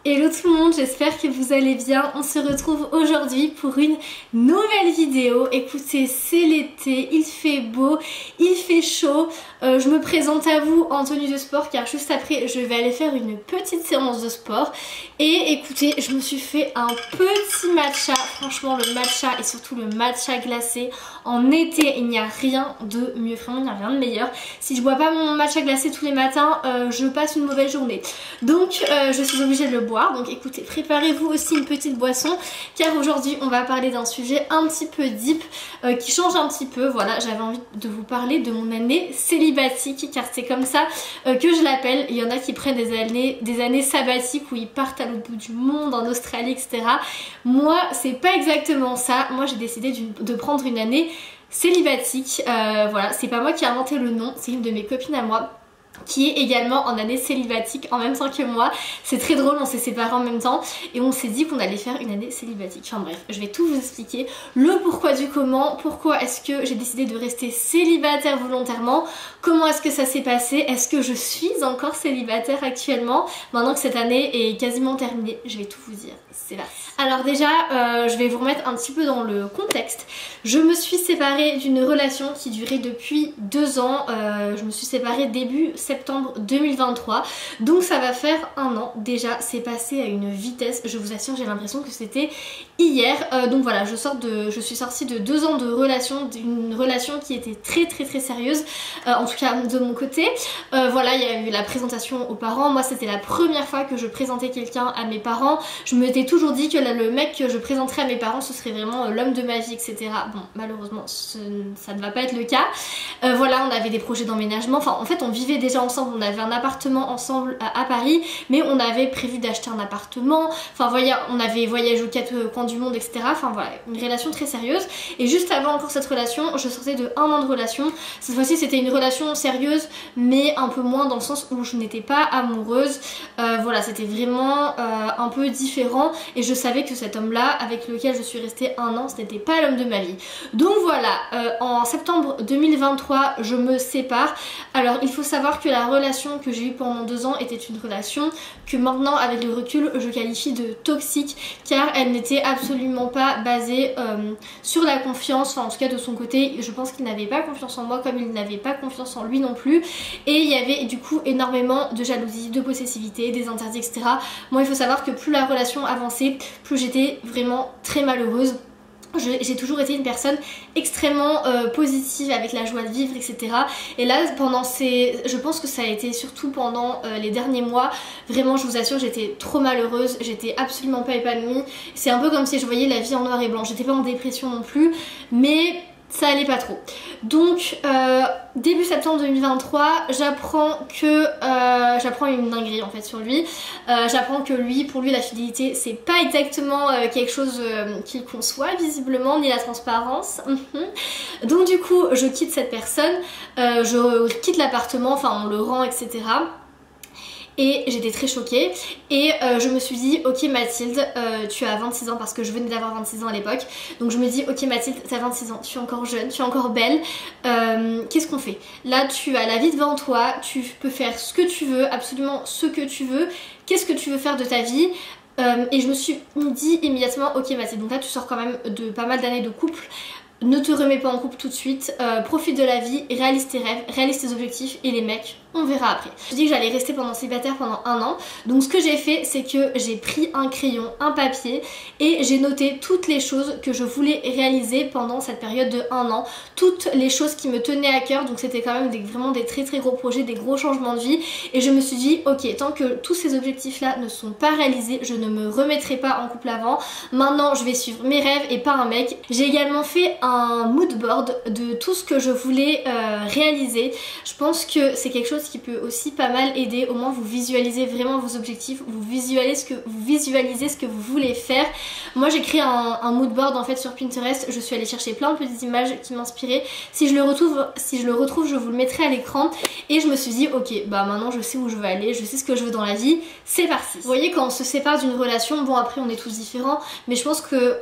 Hello tout le monde, j'espère que vous allez bien. On se retrouve aujourd'hui pour une nouvelle vidéo. Écoutez, c'est l'été, il fait beau, il fait chaud. Je me présente à vous en tenue de sport car juste après je vais aller faire une petite séance de sport. Et écoutez, je me suis fait un petit matcha. Franchement, le matcha et surtout le matcha glacé en été, il n'y a rien de mieux. Vraiment, il n'y a rien de meilleur. Si je bois pas mon matcha glacé tous les matins, je passe une mauvaise journée. Donc je suis obligée de le boire. Donc écoutez, préparez-vous aussi une petite boisson car aujourd'hui on va parler d'un sujet un petit peu deep qui change un petit peu. Voilà, j'avais envie de vous parler de mon année célibatique car c'est comme ça que je l'appelle. Il y en a qui prennent des années sabbatiques où ils partent à l'autre bout du monde, en Australie, etc. Moi c'est pas exactement ça. Moi j'ai décidé de prendre une année célibatique. Voilà, c'est pas moi qui ai inventé le nom, c'est une de mes copines à moi qui est également en année célibatique en même temps que moi. C'est très drôle, on s'est séparés en même temps et on s'est dit qu'on allait faire une année célibatique. Enfin bref, je vais tout vous expliquer, le pourquoi du comment, pourquoi est-ce que j'ai décidé de rester célibataire volontairement, comment est-ce que ça s'est passé, est-ce que je suis encore célibataire actuellement maintenant que cette année est quasiment terminée. Je vais tout vous dire, c'est parti. Alors déjà, je vais vous remettre un petit peu dans le contexte. Je me suis séparée d'une relation qui durait depuis 2 ans. Je me suis séparée début septembre 2023, donc ça va faire 1 an déjà. C'est passé à une vitesse, je vous assure, j'ai l'impression que c'était hier. Donc voilà, je suis sortie de 2 ans de relation, d'une relation qui était très sérieuse, en tout cas de mon côté. Voilà, il y a eu la présentation aux parents. Moi c'était la première fois que je présentais quelqu'un à mes parents. Je m'étais toujours dit que le mec que je présenterais à mes parents ce serait vraiment l'homme de ma vie, etc. Bon, malheureusement ça ne va pas être le cas. Voilà, on avait des projets d'emménagement, enfin en fait on vivait déjà ensemble, on avait un appartement ensemble à Paris, mais on avait prévu d'acheter un appartement, enfin voyez, on avait voyagé aux 4 coins du monde, etc. Enfin voilà, une relation très sérieuse. Et juste avant encore cette relation, je sortais de 1 an de relation. Cette fois-ci c'était une relation sérieuse, mais un peu moins dans le sens où je n'étais pas amoureuse. Voilà, c'était vraiment un peu différent et je savais que cet homme-là, avec lequel je suis restée 1 an, ce n'était pas l'homme de ma vie. Donc voilà, en septembre 2023, je me sépare. Alors il faut savoir que la relation que j'ai eue pendant 2 ans était une relation que maintenant avec le recul je qualifie de toxique car elle n'était absolument pas basée sur la confiance, enfin en tout cas de son côté je pense qu'il n'avait pas confiance en moi comme il n'avait pas confiance en lui non plus, et il y avait du coup énormément de jalousie, de possessivité, des interdits, etc. Moi il faut savoir que plus la relation avançait, plus j'étais vraiment très malheureuse. J'ai toujours été une personne extrêmement positive, avec la joie de vivre, etc. Et là je pense que ça a été surtout pendant les derniers mois. Vraiment je vous assure, j'étais trop malheureuse, j'étais absolument pas épanouie. C'est un peu comme si je voyais la vie en noir et blanc. J'étais pas en dépression non plus, mais ça allait pas trop. Donc début septembre 2023, j'apprends une dinguerie en fait sur lui. J'apprends que pour lui la fidélité c'est pas exactement quelque chose qu'il conçoit visiblement, ni la transparence. Donc du coup je quitte cette personne, je quitte l'appartement, enfin on le rend, etc. Et j'étais très choquée et je me suis dit ok Mathilde, tu as 26 ans parce que je venais d'avoir 26 ans à l'époque. Donc je me dis ok Mathilde, tu as 26 ans, tu es encore jeune, tu es encore belle, qu'est-ce qu'on fait? Là tu as la vie devant toi, tu peux faire ce que tu veux, absolument ce que tu veux. Qu'est-ce que tu veux faire de ta vie? Et je me suis dit immédiatement ok Mathilde, donc là tu sors quand même de pas mal d'années de couple. Ne te remets pas en couple tout de suite, profite de la vie, réalise tes rêves, réalise tes objectifs et les mecs, on verra après. Je dis que j'allais rester célibataire pendant 1 an, donc ce que j'ai fait c'est que j'ai pris un crayon, un papier et j'ai noté toutes les choses que je voulais réaliser pendant cette période de 1 an, toutes les choses qui me tenaient à cœur, donc c'était quand même vraiment des très gros projets, des gros changements de vie, et je me suis dit ok, tant que tous ces objectifs là ne sont pas réalisés, je ne me remettrai pas en couple avant, maintenant je vais suivre mes rêves et pas un mec. J'ai également fait un mood board de tout ce que je voulais réaliser. Je pense que c'est quelque chose qui peut aussi pas mal aider. Au moins vous visualisez vraiment vos objectifs, vous visualisez ce que vous voulez faire. Moi j'ai créé un mood board en fait sur Pinterest. Je suis allée chercher plein de petites images qui m'inspiraient. Si je le retrouve, je vous le mettrai à l'écran. Et je me suis dit ok, bah maintenant je sais où je veux aller, je sais ce que je veux dans la vie, c'est parti. Vous voyez, quand on se sépare d'une relation, bon après on est tous différents, mais je pense que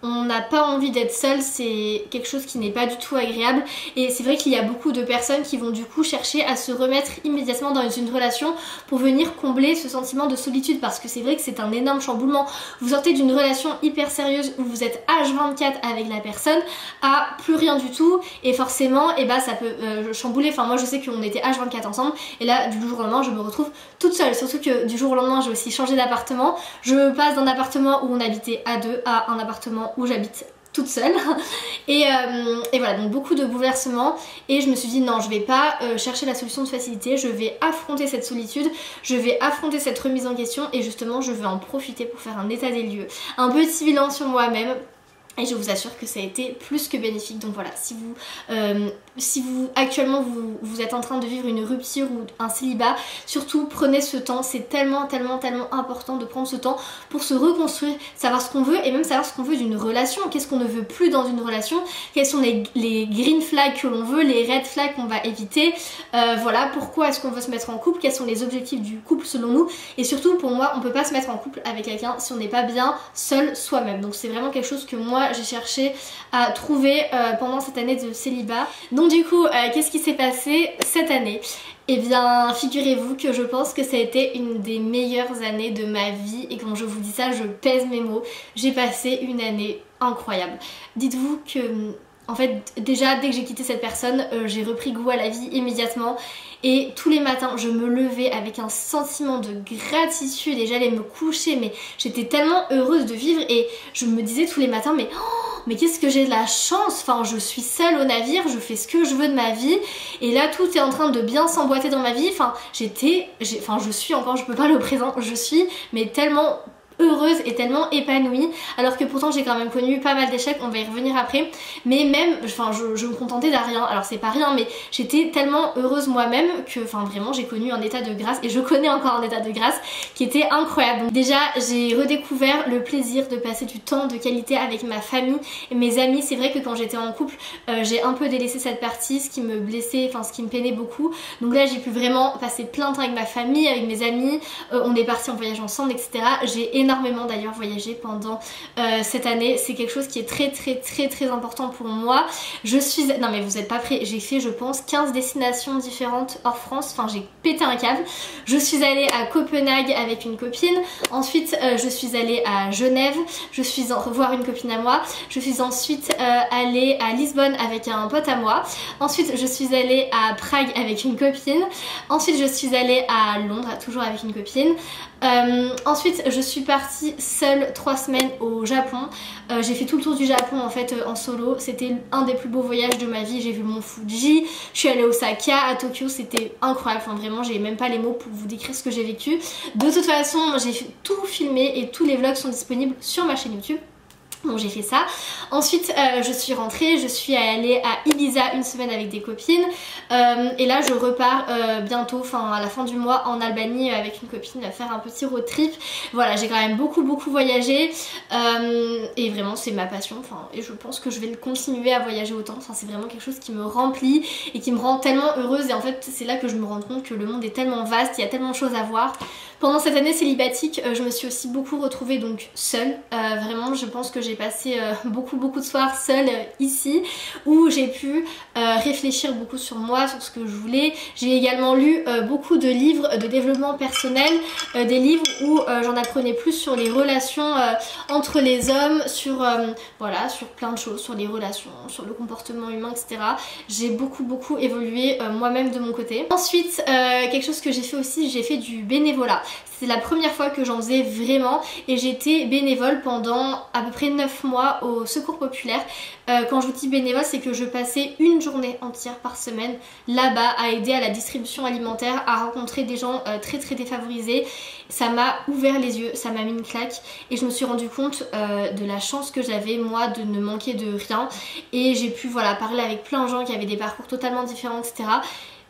on n'a pas envie d'être seul, c'est quelque chose qui n'est pas du tout agréable. Et c'est vrai qu'il y a beaucoup de personnes qui vont du coup chercher à se remettre mettre immédiatement dans une relation pour venir combler ce sentiment de solitude, parce que c'est vrai que c'est un énorme chamboulement. Vous sortez d'une relation hyper sérieuse où vous êtes H24 avec la personne à plus rien du tout, et forcément et bah ça peut chambouler. Enfin moi je sais qu'on était H24 ensemble et là du jour au lendemain je me retrouve toute seule, surtout que du jour au lendemain j'ai aussi changé d'appartement. Je passe d'un appartement où on habitait à deux à un appartement où j'habite toute seule et voilà, donc beaucoup de bouleversements, et je me suis dit non, je vais pas chercher la solution de facilité, je vais affronter cette solitude, je vais affronter cette remise en question, et justement je vais en profiter pour faire un état des lieux, un petit bilan sur moi-même. Et je vous assure que ça a été plus que bénéfique. Donc voilà, si vous actuellement vous êtes en train de vivre une rupture ou un célibat, surtout prenez ce temps. C'est tellement important de prendre ce temps pour se reconstruire, savoir ce qu'on veut, et même savoir ce qu'on veut d'une relation. Qu'est-ce qu'on ne veut plus dans une relation, quels sont les green flags que l'on veut, les red flags qu'on va éviter. Voilà, pourquoi est-ce qu'on veut se mettre en couple, quels sont les objectifs du couple selon nous. Et surtout pour moi, on peut pas se mettre en couple avec quelqu'un si on n'est pas bien seul soi-même. Donc c'est vraiment quelque chose que moi j'ai cherché à trouver pendant cette année de célibat. Donc du coup, qu'est-ce qui s'est passé cette année? Eh bien, figurez-vous que je pense que ça a été une des meilleures années de ma vie, et quand je vous dis ça, je pèse mes mots. J'ai passé une année incroyable. Dites-vous que, en fait, déjà, dès que j'ai quitté cette personne, j'ai repris goût à la vie immédiatement. Et tous les matins, je me levais avec un sentiment de gratitude et j'allais me coucher, mais j'étais tellement heureuse de vivre, et je me disais tous les matins, mais qu'est-ce que j'ai de la chance, enfin je suis seule au navire, je fais ce que je veux de ma vie, et là tout est en train de bien s'emboîter dans ma vie. Enfin je suis encore, je peux pas le présenter, je suis mais tellement heureuse et tellement épanouie, alors que pourtant j'ai quand même connu pas mal d'échecs, on va y revenir après, mais même, enfin je me contentais de rien, alors c'est pas rien, mais j'étais tellement heureuse moi-même que, enfin vraiment j'ai connu un état de grâce, et je connais encore un état de grâce qui était incroyable. Donc déjà j'ai redécouvert le plaisir de passer du temps de qualité avec ma famille et mes amis. C'est vrai que quand j'étais en couple, j'ai un peu délaissé cette partie, ce qui me blessait, enfin ce qui me peinait beaucoup, donc là j'ai pu vraiment passer plein de temps avec ma famille, avec mes amis, on est partis en voyage ensemble, etc. J'ai énormément d'ailleurs voyagé pendant cette année, c'est quelque chose qui est très important pour moi. Non mais vous êtes pas prêts, j'ai fait je pense 15 destinations différentes hors France, enfin j'ai pété un câble. Je suis allée à Copenhague avec une copine, ensuite je suis allée à Genève, je suis revoir une copine à moi, je suis ensuite allée à Lisbonne avec un pote à moi, ensuite je suis allée à Prague avec une copine, ensuite je suis allée à Londres toujours avec une copine. Ensuite je suis partie seule 3 semaines au Japon. J'ai fait tout le tour du Japon en fait en solo, c'était un des plus beaux voyages de ma vie. J'ai vu le mont Fuji, je suis allée à Osaka, à Tokyo, c'était incroyable, enfin vraiment j'ai même pas les mots pour vous décrire ce que j'ai vécu. De toute façon j'ai tout filmé et tous les vlogs sont disponibles sur ma chaîne YouTube. Donc j'ai fait ça. Ensuite je suis rentrée, je suis allée à Ibiza une semaine avec des copines, et là je repars bientôt, enfin à la fin du mois, en Albanie avec une copine à faire un petit road trip. Voilà, j'ai quand même beaucoup voyagé, et vraiment c'est ma passion, enfin, et je pense que je vais continuer à voyager autant. Enfin, c'est vraiment quelque chose qui me remplit et qui me rend tellement heureuse, et en fait c'est là que je me rends compte que le monde est tellement vaste, il y a tellement de choses à voir. Pendant cette année célibatique, je me suis aussi beaucoup retrouvée donc seule. Vraiment je pense que j'ai passé beaucoup de soirs seule ici, où j'ai pu réfléchir beaucoup sur moi, sur ce que je voulais. J'ai également lu beaucoup de livres de développement personnel, des livres où j'en apprenais plus sur les relations entre les hommes, sur voilà, sur plein de choses, sur les relations, sur le comportement humain, etc. J'ai beaucoup évolué moi-même de mon côté. Ensuite quelque chose que j'ai fait aussi, j'ai fait du bénévolat. C'est la première fois que j'en faisais vraiment, et j'étais bénévole pendant à peu près 9 mois au Secours Populaire. Quand je vous dis bénévole, c'est que je passais une journée entière par semaine là-bas à aider à la distribution alimentaire, à rencontrer des gens très défavorisés. Ça m'a ouvert les yeux, ça m'a mis une claque, et je me suis rendu compte de la chance que j'avais moi de ne manquer de rien, et j'ai pu voilà parler avec plein de gens qui avaient des parcours totalement différents, etc.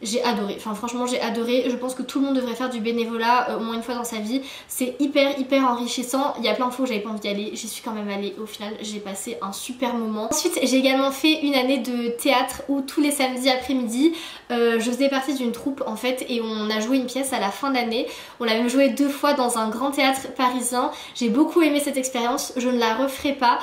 J'ai adoré, enfin franchement j'ai adoré. Je pense que tout le monde devrait faire du bénévolat au moins une fois dans sa vie. C'est hyper enrichissant. Il y a plein de fois où j'avais pas envie d'y aller, j'y suis quand même allée. Au final j'ai passé un super moment. Ensuite j'ai également fait une année de théâtre où tous les samedis après-midi je faisais partie d'une troupe en fait, et on a joué une pièce à la fin de l'année. On l'a même joué 2 fois dans un grand théâtre parisien. J'ai beaucoup aimé cette expérience, je ne la referai pas.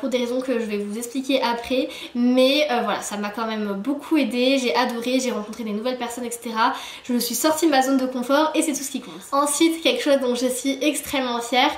pour des raisons que je vais vous expliquer après, mais voilà, ça m'a quand même beaucoup aidé, j'ai adoré, j'ai rencontré des nouvelles personnes, etc. Je me suis sortie de ma zone de confort et c'est tout ce qui compte. Ensuite, quelque chose dont je suis extrêmement fière,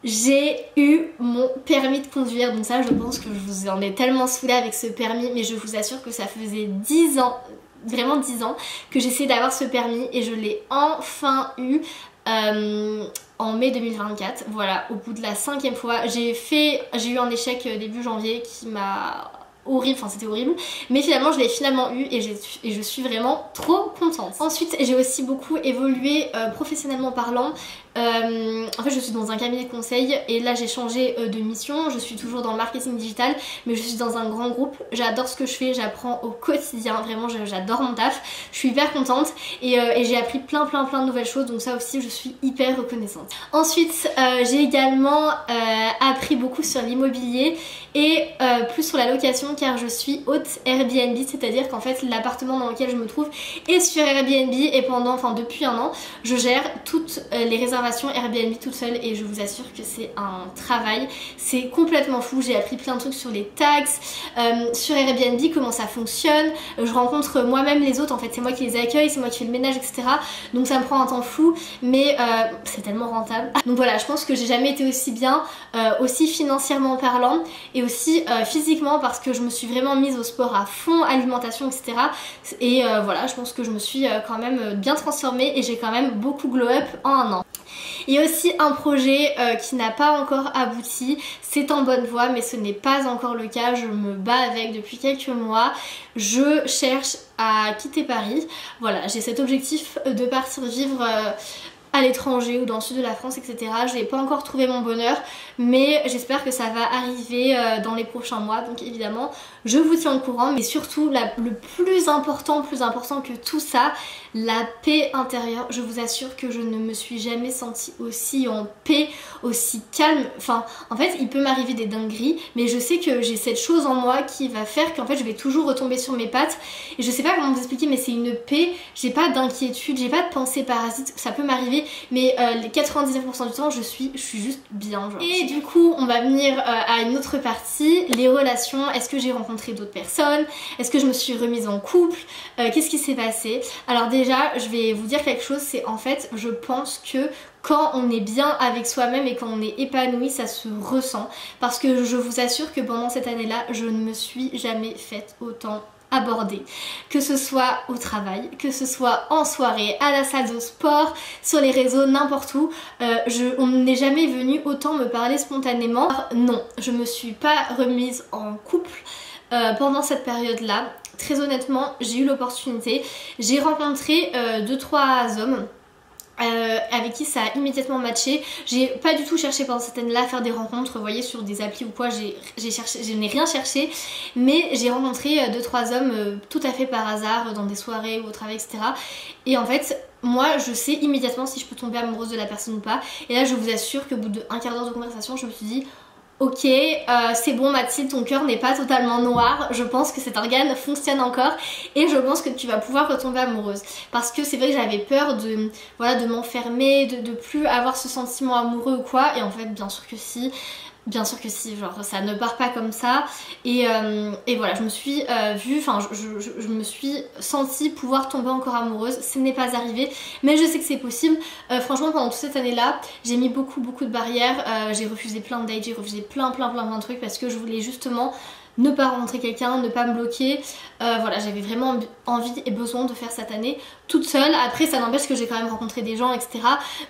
j'ai eu mon permis de conduire. Donc ça, je pense que je vous en ai tellement saoulé avec ce permis, mais je vous assure que ça faisait 10 ans, vraiment 10 ans que j'essayais d'avoir ce permis et je l'ai enfin eu en mai 2024. Voilà, au bout de la 5e fois, j'ai eu un échec début janvier qui m'a horrible, enfin c'était horrible, mais finalement je l'ai finalement eu et je suis vraiment trop contente. Ensuite, j'ai aussi beaucoup évolué professionnellement parlant. En fait, je suis dans un cabinet de conseil et là j'ai changé de mission. Je suis toujours dans le marketing digital, mais je suis dans un grand groupe. J'adore ce que je fais, j'apprends au quotidien, vraiment j'adore mon taf. Je suis hyper contente et j'ai appris plein de nouvelles choses, donc ça aussi je suis hyper reconnaissante. Ensuite, j'ai également appris beaucoup sur l'immobilier et plus sur la location, car je suis hôte Airbnb, c'est-à-dire qu'en fait l'appartement dans lequel je me trouve est sur Airbnb et depuis un an, je gère toutes les réservations Airbnb toute seule et je vous assure que c'est un travail, c'est complètement fou. J'ai appris plein de trucs sur les taxes, sur Airbnb, comment ça fonctionne, je rencontre moi-même les autres, en fait c'est moi qui les accueille, c'est moi qui fais le ménage, etc. Donc ça me prend un temps fou, mais c'est tellement rentable. Donc voilà, je pense que j'ai jamais été aussi bien, aussi financièrement parlant et aussi physiquement, parce que je me suis vraiment mise au sport à fond, alimentation, etc. Et voilà, je pense que je me suis quand même bien transformée et j'ai quand même beaucoup glow up en un an. Il y a aussi un projet qui n'a pas encore abouti, c'est en bonne voie mais ce n'est pas encore le cas, je me bats avec depuis quelques mois. Je cherche à quitter Paris, voilà, j'ai cet objectif de partir vivre à l'étranger ou dans le sud de la France, etc. Je n'ai pas encore trouvé mon bonheur, mais j'espère que ça va arriver dans les prochains mois. Donc évidemment, je vous tiens au courant, mais surtout le plus important que tout ça, la paix intérieure. Je vous assure que je ne me suis jamais sentie aussi en paix, aussi calme. Enfin, en fait, il peut m'arriver des dingueries, mais je sais que j'ai cette chose en moi qui va faire qu'en fait, je vais toujours retomber sur mes pattes. Et je sais pas comment vous expliquer, mais c'est une paix. J'ai pas d'inquiétude, j'ai pas de pensée parasite. Ça peut m'arriver, mais les 99% du temps, je suis juste bien. Genre. Et du coup, on va venir à une autre partie, les relations. Est-ce que j'ai rencontré d'autres personnes? Est-ce que je me suis remise en couple? Qu'est-ce qui s'est passé? Alors déjà, je vais vous dire quelque chose, c'est en fait, je pense que quand on est bien avec soi-même et quand on est épanoui, ça se ressent. Parce que je vous assure que pendant cette année-là, je ne me suis jamais faite autant aborder, que ce soit au travail, que ce soit en soirée, à la salle de sport, sur les réseaux, n'importe où. On n'est jamais venu autant me parler spontanément. Alors, non, je me suis pas remise en couple pendant cette période-là. Très honnêtement, j'ai eu l'opportunité. J'ai rencontré 2-3 hommes avec qui ça a immédiatement matché. J'ai pas du tout cherché pendant cette année-là à faire des rencontres, vous voyez, sur des applis ou quoi, je n'ai rien cherché, mais j'ai rencontré 2-3 hommes tout à fait par hasard dans des soirées ou au travail, etc. Et en fait, moi je sais immédiatement si je peux tomber amoureuse de la personne ou pas. Et là je vous assure qu'au bout d'un quart d'heure de conversation, je me suis dit ok, c'est bon Mathilde, ton cœur n'est pas totalement noir, je pense que cet organe fonctionne encore et je pense que tu vas pouvoir retomber amoureuse. Parce que c'est vrai que j'avais peur de m'enfermer, de plus avoir ce sentiment amoureux ou quoi, et en fait bien sûr que si. Bien sûr que si, genre ça ne part pas comme ça et voilà, je me suis je me suis sentie pouvoir tomber encore amoureuse. Ce n'est pas arrivé, mais je sais que c'est possible. Franchement, pendant toute cette année là, j'ai mis beaucoup de barrières, j'ai refusé plein de dates, j'ai refusé plein de trucs parce que je voulais justement ne pas rencontrer quelqu'un, ne pas me bloquer. Voilà, j'avais vraiment envie et besoin de faire cette année toute seule. Après ça n'empêche que j'ai quand même rencontré des gens, etc.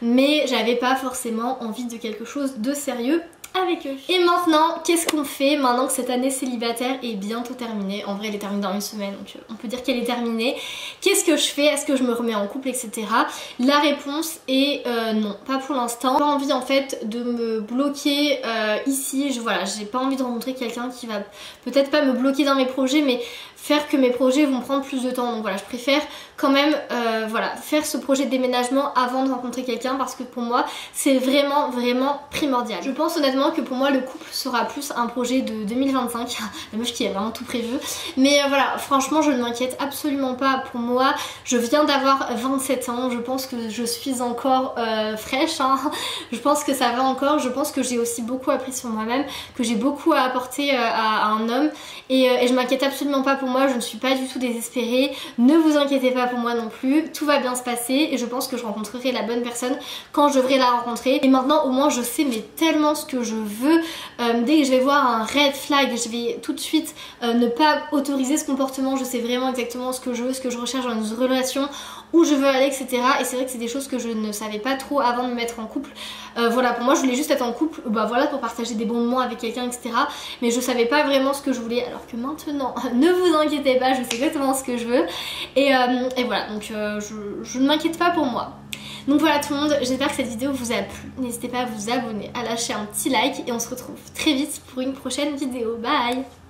Mais j'avais pas forcément envie de quelque chose de sérieux avec eux. Et maintenant, qu'est-ce qu'on fait maintenant que cette année célibataire est bientôt terminée? En vrai, elle est terminée dans une semaine, donc on peut dire qu'elle est terminée. Qu'est-ce que je fais? Est-ce que je me remets en couple, etc. La réponse est non, pas pour l'instant. J'ai pas envie en fait de me bloquer ici. Voilà, j'ai pas envie de rencontrer quelqu'un qui va peut-être pas me bloquer dans mes projets, mais faire que mes projets vont prendre plus de temps. Donc voilà, je préfère quand même voilà, faire ce projet de déménagement avant de rencontrer quelqu'un parce que pour moi c'est vraiment primordial. Je pense honnêtement vraiment que pour moi le couple sera plus un projet de 2025. La meuf qui a vraiment tout prévu. Mais voilà, franchement je ne m'inquiète absolument pas pour moi. Je viens d'avoir 27 ans, je pense que je suis encore fraîche, hein. Je pense que ça va encore, je pense que j'ai aussi beaucoup appris sur moi-même, que j'ai beaucoup à apporter à un homme et je m'inquiète absolument pas pour moi, je ne suis pas du tout désespérée. Ne vous inquiétez pas pour moi non plus, tout va bien se passer et je pense que je rencontrerai la bonne personne quand je devrais la rencontrer. Et maintenant au moins je sais mais tellement ce que je veux. Dès que je vais voir un red flag, je vais tout de suite ne pas autoriser ce comportement. Je sais vraiment exactement ce que je veux, ce que je recherche dans une relation, où je veux aller, etc. Et c'est vrai que c'est des choses que je ne savais pas trop avant de me mettre en couple. Voilà, pour moi je voulais juste être en couple, bah voilà, pour partager des bons moments avec quelqu'un, etc. Mais je savais pas vraiment ce que je voulais, alors que maintenant, ne vous inquiétez pas, je sais exactement ce que je veux. Et voilà, donc je ne m'inquiète pas pour moi. Donc voilà tout le monde, j'espère que cette vidéo vous a plu. N'hésitez pas à vous abonner, à lâcher un petit like et on se retrouve très vite pour une prochaine vidéo. Bye!